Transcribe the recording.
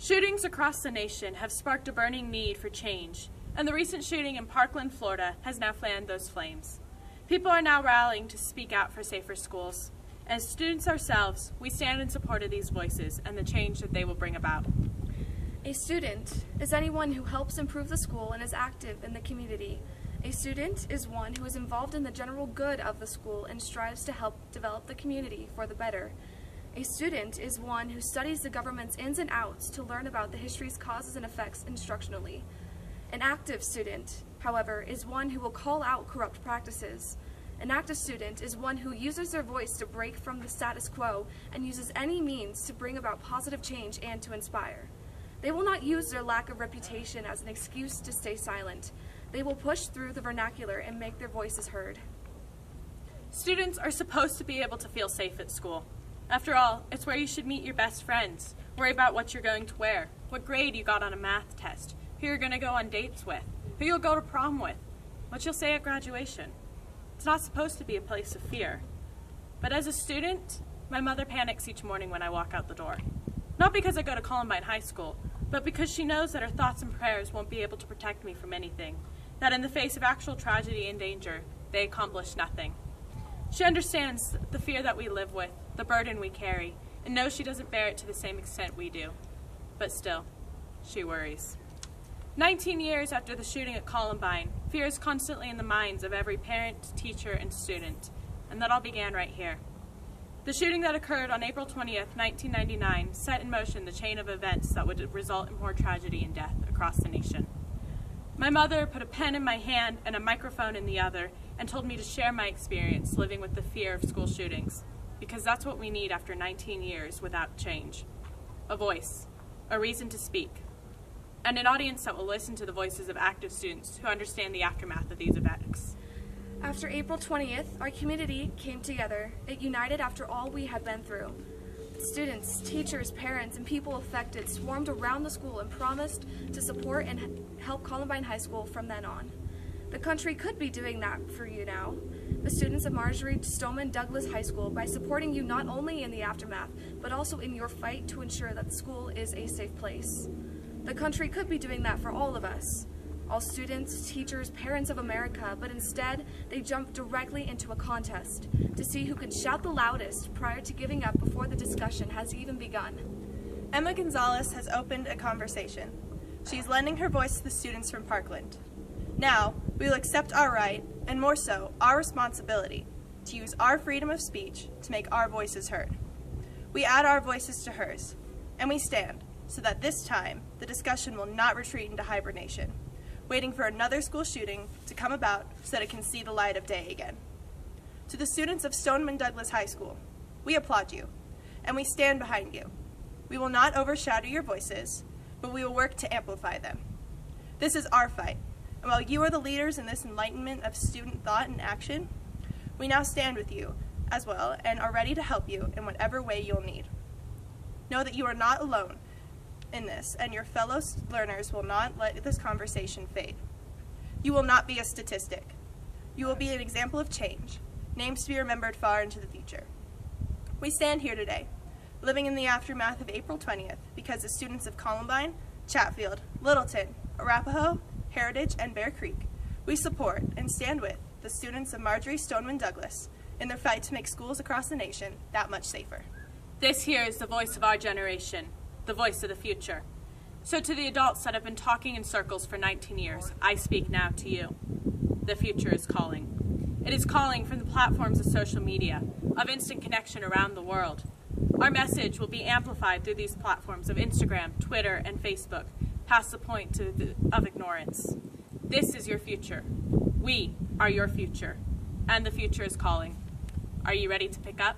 Shootings across the nation have sparked a burning need for change, and the recent shooting in Parkland, Florida has now fanned those flames. People are now rallying to speak out for safer schools. As students ourselves, we stand in support of these voices and the change that they will bring about. A student is anyone who helps improve the school and is active in the community. A student is one who is involved in the general good of the school and strives to help develop the community for the better. A student is one who studies the government's ins and outs to learn about the history's causes and effects instructionally. An active student, however, is one who will call out corrupt practices. An active student is one who uses their voice to break from the status quo and uses any means to bring about positive change and to inspire. They will not use their lack of reputation as an excuse to stay silent. They will push through the vernacular and make their voices heard. Students are supposed to be able to feel safe at school. After all, it's where you should meet your best friends, worry about what you're going to wear, what grade you got on a math test, who you're going to go on dates with, who you'll go to prom with, what you'll say at graduation. It's not supposed to be a place of fear. But as a student, my mother panics each morning when I walk out the door. Not because I go to Columbine High School, but because she knows that her thoughts and prayers won't be able to protect me from anything, that in the face of actual tragedy and danger, they accomplish nothing. She understands the fear that we live with, the burden we carry, and knows she doesn't bear it to the same extent we do. But still, she worries. 19 years after the shooting at Columbine, fear is constantly in the minds of every parent, teacher, and student, and that all began right here. The shooting that occurred on April 20th, 1999, set in motion the chain of events that would result in more tragedy and death across the nation. My mother put a pen in my hand and a microphone in the other and told me to share my experience living with the fear of school shootings, because that's what we need after 19 years without change. A voice, a reason to speak, and an audience that will listen to the voices of active students who understand the aftermath of these events. After April 20th, our community came together. It united after all we had been through. Students, teachers, parents, and people affected swarmed around the school and promised to support and help Columbine High School from then on. The country could be doing that for you now, the students of Marjory Stoneman Douglas High School, by supporting you not only in the aftermath, but also in your fight to ensure that the school is a safe place. The country could be doing that for all of us, all students, teachers, parents of America, but instead they jumped directly into a contest to see who can shout the loudest prior to giving up before the discussion has even begun. Emma Gonzalez has opened a conversation. She's lending her voice to the students from Parkland. Now, we will accept our right, and more so, our responsibility, to use our freedom of speech to make our voices heard. We add our voices to hers, and we stand so that this time the discussion will not retreat into hibernation, waiting for another school shooting to come about so that it can see the light of day again. To the students of Stoneman Douglas High School, we applaud you, and we stand behind you. We will not overshadow your voices, but we will work to amplify them. This is our fight, and while you are the leaders in this enlightenment of student thought and action, we now stand with you as well and are ready to help you in whatever way you'll need. Know that you are not alone in this, and your fellow learners will not let this conversation fade. You will not be a statistic. You will be an example of change, names to be remembered far into the future. We stand here today, living in the aftermath of April 20th, because the students of Columbine, Chatfield, Littleton, Arapahoe, Heritage, and Bear Creek, we support and stand with the students of Marjory Stoneman Douglas in their fight to make schools across the nation that much safer. This here is the voice of our generation, the voice of the future. So to the adults that have been talking in circles for 19 years, I speak now to you. The future is calling. It is calling from the platforms of social media, of instant connection around the world. Our message will be amplified through these platforms of Instagram, Twitter, and Facebook, past the point of ignorance. This is your future. We are your future, and the future is calling. Are you ready to pick up?